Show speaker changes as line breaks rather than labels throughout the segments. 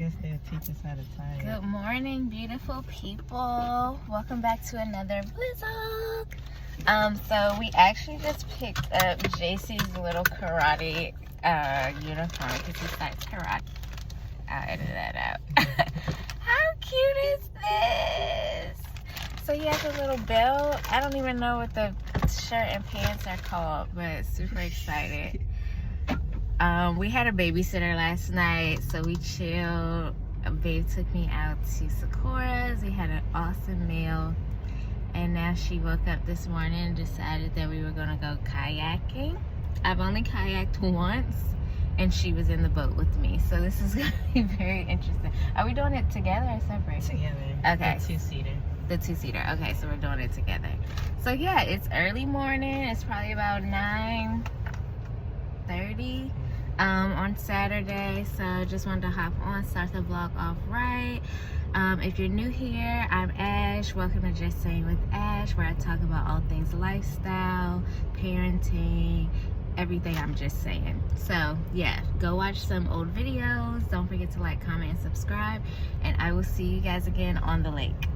guess they'll teach us how to tie it.
Good morning, beautiful people. Welcome back to another vlog. So we actually just picked up JC's little karate uniform because he starts karate. I'll edit that out. How cute is this? So he has a little belt. I don't even know what the shirt and pants are called, but super excited. We had a babysitter last night, so we chilled. Babe took me out to Sakura's. We had an awesome meal. And now she woke up this morning and decided that we were gonna go kayaking. I've only kayaked once, and she was in the boat with me. So this is gonna be very interesting. Are we doing it together or separate?
Together.
Okay.
The two-seater.
The two-seater. Okay, so we're doing it together. So yeah, it's early morning. It's probably about 9:30 on Saturday. So just wanted to hop on, start the vlog off right. If you're new here, I'm Ash. Welcome to Just Saying with Ash, where I talk about all things lifestyle, parenting, everything I'm just saying. So yeah, go watch some old videos. Don't forget to like, comment, and subscribe. And I will see you guys again on the lake.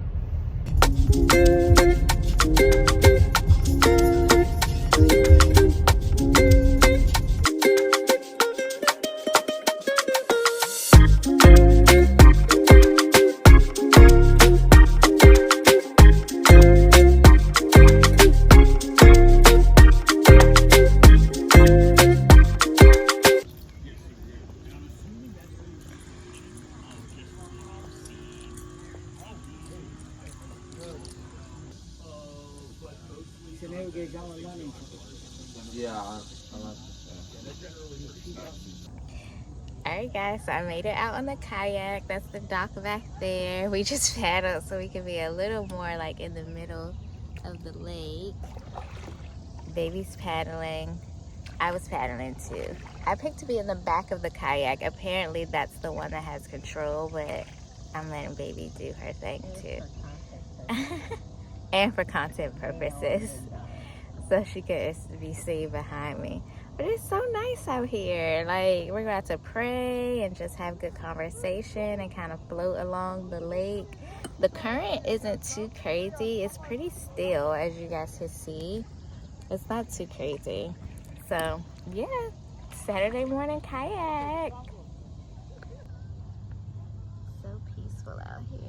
Alright guys, so I made it out on the kayak. That's the dock back there. We just paddled so we can be a little more like in the middle of the lake. Baby's paddling. I was paddling too. I picked to be in the back of the kayak. Apparently that's the one that has control, but I'm letting baby do her thing too. And for content purposes. So she could be seen behind me. But it's so nice out here. Like, we're about to pray and just have good conversation and kind of float along the lake. The current isn't too crazy. It's pretty still, as you guys can see. It's not too crazy. So, yeah, Saturday morning kayak. So peaceful out here.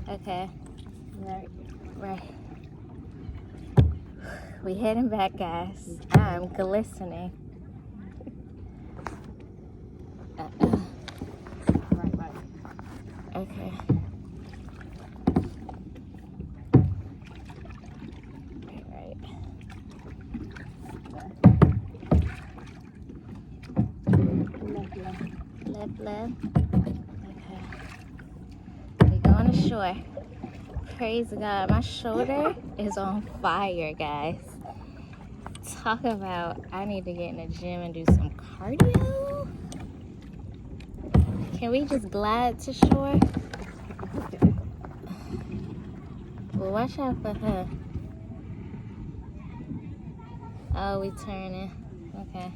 Okay, right. We heading back, guys. I'm glistening. Okay. Right. Left. On the shore. Praise God. My shoulder is on fire, guys. Talk about I need to get in the gym and do some cardio. Can we just glide to shore? Well, watch out for her. Oh, we turning. Okay.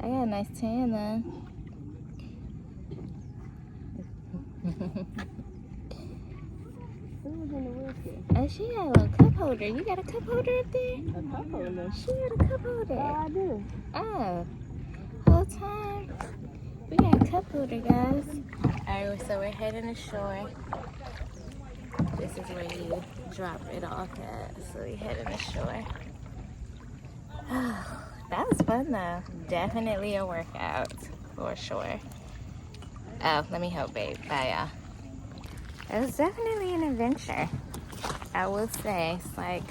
I got a nice tan then. Oh, she got a little cup holder. You got a cup holder up there?
A cup holder?
She got a cup holder.
Yeah, I do.
Oh, whole time. We got a cup holder, guys. Alright, so we're heading ashore. This is where you drop it off at. So we're heading ashore. That was fun though. Definitely a workout for sure. Oh, let me help, babe. Bye, y'all. It was definitely an adventure, I will say. It's like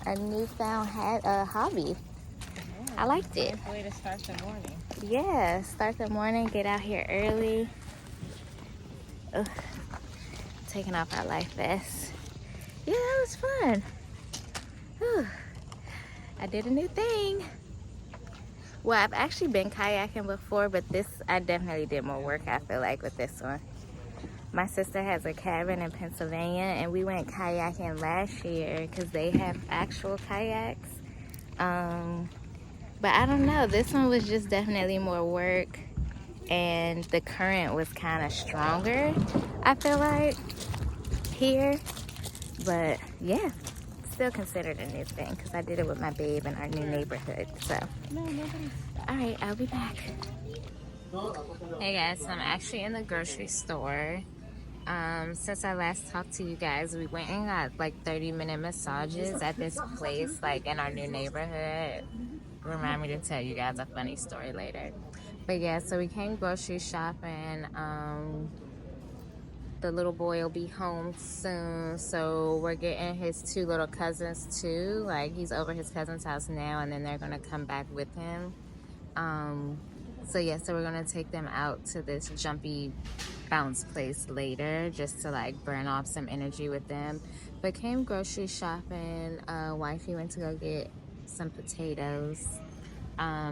a newfound hobby. I liked it.
Nice way to start the morning.
Yeah, start the morning, get out here early. Ugh. Taking off our life vests. Yeah, that was fun. Whew. I did a new thing. Well, I've actually been kayaking before, but this, I definitely did more work, I feel like, with this one. My sister has a cabin in Pennsylvania, and we went kayaking last year because they have actual kayaks. But I don't know, this one was just definitely more work, and the current was kind of stronger, I feel like, here. But yeah, still considered a new thing because I did it with my babe in our new neighborhood. So, all right, I'll be back. Hey guys, so I'm actually in the grocery store. Since I last talked to you guys, we went and got like 30-minute massages at this place like in our new neighborhood. Remind me to tell you guys a funny story later. But yeah, so we came grocery shopping. The little boy will be home soon, so we're getting his 2 little cousins too. Like, he's over his cousin's house now, and then they're gonna come back with him. So yeah, so we're gonna take them out to this jumpy bounce place later just to like burn off some energy with them. But came grocery shopping. Wifey went to go get some potatoes.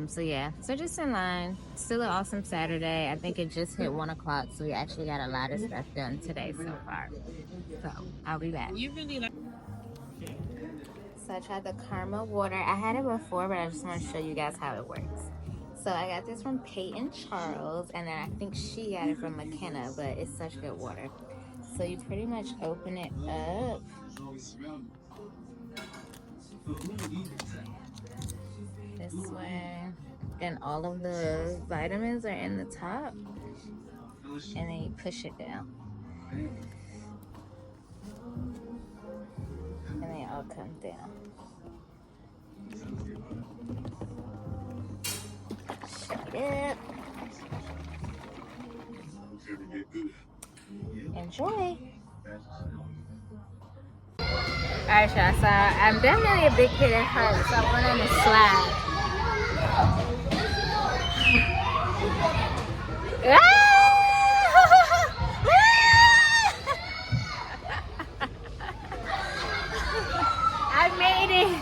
So yeah, so just in line. Still an awesome Saturday. I think it just hit 1 o'clock, so we actually got a lot of stuff done today so far. So I'll be back. So I tried the caramel water. I had it before, but I just want to show you guys how it works. So I got this from Peyton Charles, and then I think she got it from McKenna, but it's such good water. So you pretty much open it up. This way. And all of the vitamins are in the top. And then you push it down. And they all come down. Shake it up. Enjoy. Alright, y'all, so I'm definitely a big kid at heart, so I went on the slide. I made it.